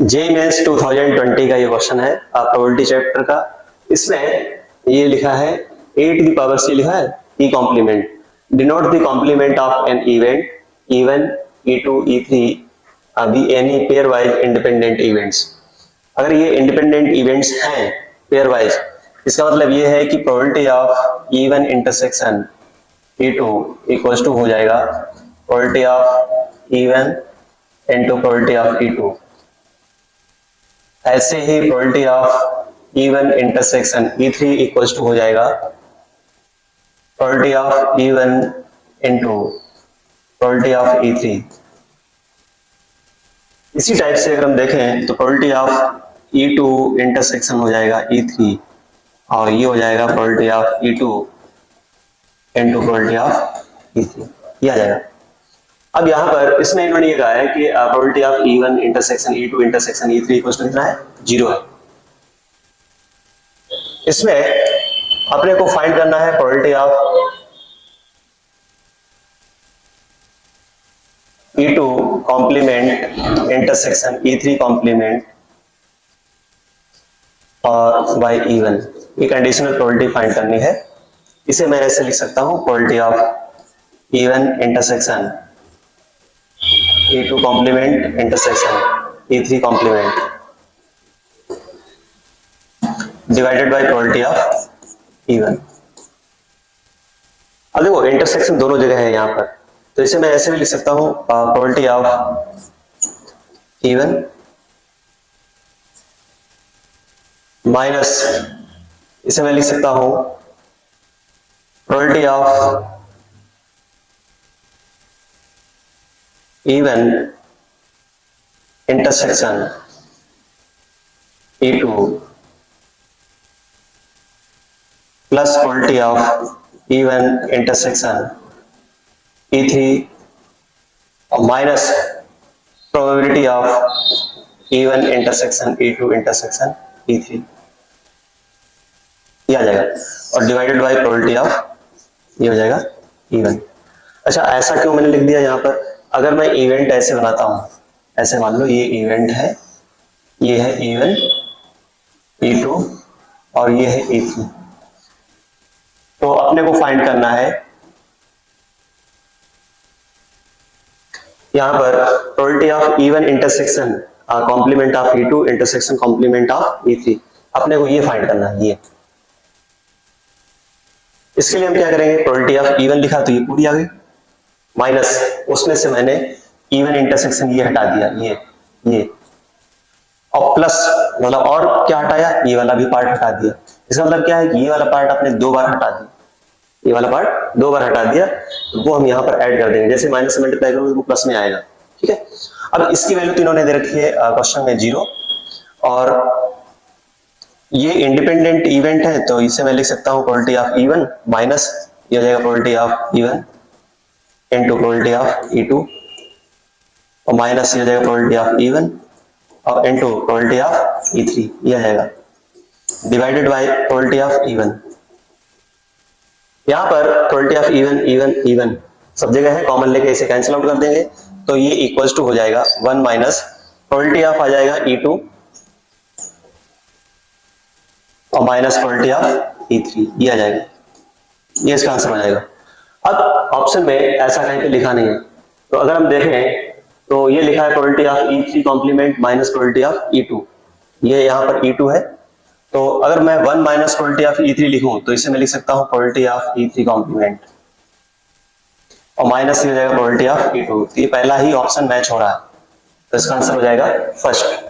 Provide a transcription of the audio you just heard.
जे mains 2020 का ये question है प्रोबेबिलिटी चैप्टर का। इसमें ये लिखा है a to the power c लिखा है e complement, denote the complement of an event E1 E2 E3 be any pairwise independent events. अगर ये इंडिपेंडेंट इवेंट्स हैं पेयर वाइज, इसका मतलब ये है कि probability of E1 intersection E2 equals to हो जाएगा probability of E1 into probability of E2। ऐसे ही probability of E1 intersection E3 equals to हो जाएगा probability of E1 into probability of E3। इसी टाइप से अगर हम देखें तो प्रोबेबिलिटी ऑफ E2 इंटरसेक्शन हो जाएगा E3 और ये हो जाएगा probability of E2 into probability of E3, ये आ जाएगा। अब यहाँ पर इसमें इन्होंने ये कहा है कि probability of E1 intersection E2 intersection E3 equal to कितना है, 0 है। इसमें अपने को फाइंड करना है probability of E2 complement intersection E3 complement और बाय E1, ये कंडीशनल प्रोबेबिलिटी फाइंड करनी है। इसे मैं ऐसे लिख सकता हूं probability of E1 intersection E2 complement intersection E3 complement divided by probability of E1। अब देखो इंटरसेक्शन दोनों जगह है यहाँ पर, तो इसे मैं ऐसे भी लिख सकता हूँ प्रोबेबिलिटी ऑफ E1 माइनस, इसे मैं लिख सकता हूँ probability of E1 intersection E2 plus probability of E1 intersection E3 और minus probability of E1 intersection E2 intersection E3, ये आ जाएगा और डिवाइडेड बाय प्रोबेबिलिटी ऑफ, ये हो जाएगा E1। अच्छा, ऐसा क्यों मैंने लिख दिया यहाँ पर? अगर मैं इवेंट ऐसे बनाता हूं, ऐसे मान लो ये इवेंट है, ये है E1 E2 और ये है E3, तो अपने को फाइंड करना है यहां पर probability of E1 intersection complement of E2 intersection complement of E3, अपने को ये फाइंड करना है। ये इसके लिए हम क्या करेंगे, प्रोबेबिलिटी ऑफ E1 लिखा तो ये पूरी आ गई, माइनस उसमें से मैंने E1 इंटरसेक्शन ये हटा दिया, ये और प्लस मतलब और क्या हटाया, ये वाला भी पार्ट हटा दिया। इसका मतलब क्या है कि ये वाला पार्ट आपने 2 बार हटा दिया, ये वाला पार्ट 2 बार हटा दिया, तो वो हम यहाँ पर ऐड कर देंगे। जैसे माइनस से मल्टीप्लाई करोगे वो प्लस में आएगा, ठीक है। अब इसकी वैल्यू तो इन्होंने दे रखी है क्वेश्चन में 0, और ये इंडिपेंडेंट इवेंट है तो इसे मैं लिख सकता हूँ प्रोबेबिलिटी ऑफ E1 माइनस, ये हो जाएगा probability of E1 into probability of E2 और माइनस ये हो जाएगा प्रोबेबिलिटी ऑफ E1 और इनटू प्रोबेबिलिटी ऑफ E3, ये आ जाएगा divided by probability of E1। यहाँ पर प्रोबेबिलिटी ऑफ E1 सब जगह है, कॉमन लेके इसे कैंसिल आउट कर देंगे तो ये इक्वल्स टू हो जाएगा 1 माइनस प्रोबेबिलिटी ऑफ आ जाएगा E2 और माइनस प्रोबेबिलिटी ऑफ E3, ये आ जाएगा, ये इसका आंसर हो जाएगा। अब ऑप्शन में ऐसा कहीं पे लिखा नहीं है, तो अगर हम देखें तो ये लिखा है probability of E3 complement minus probability of E2, ये यहाँ पर E2 है, तो अगर मैं 1 माइनस प्रोबेबिलिटी ऑफ E3 लिखूं तो इसे मैं लिख सकता हूं प्रोबेबिलिटी ऑफ E3 कॉम्प्लीमेंट और माइनस ये हो जाएगा प्रोबेबिलिटी ऑफ E2। ये पहला ही ऑप्शन मैच हो रहा है, तो इसका आंसर हो जाएगा फर्स्ट।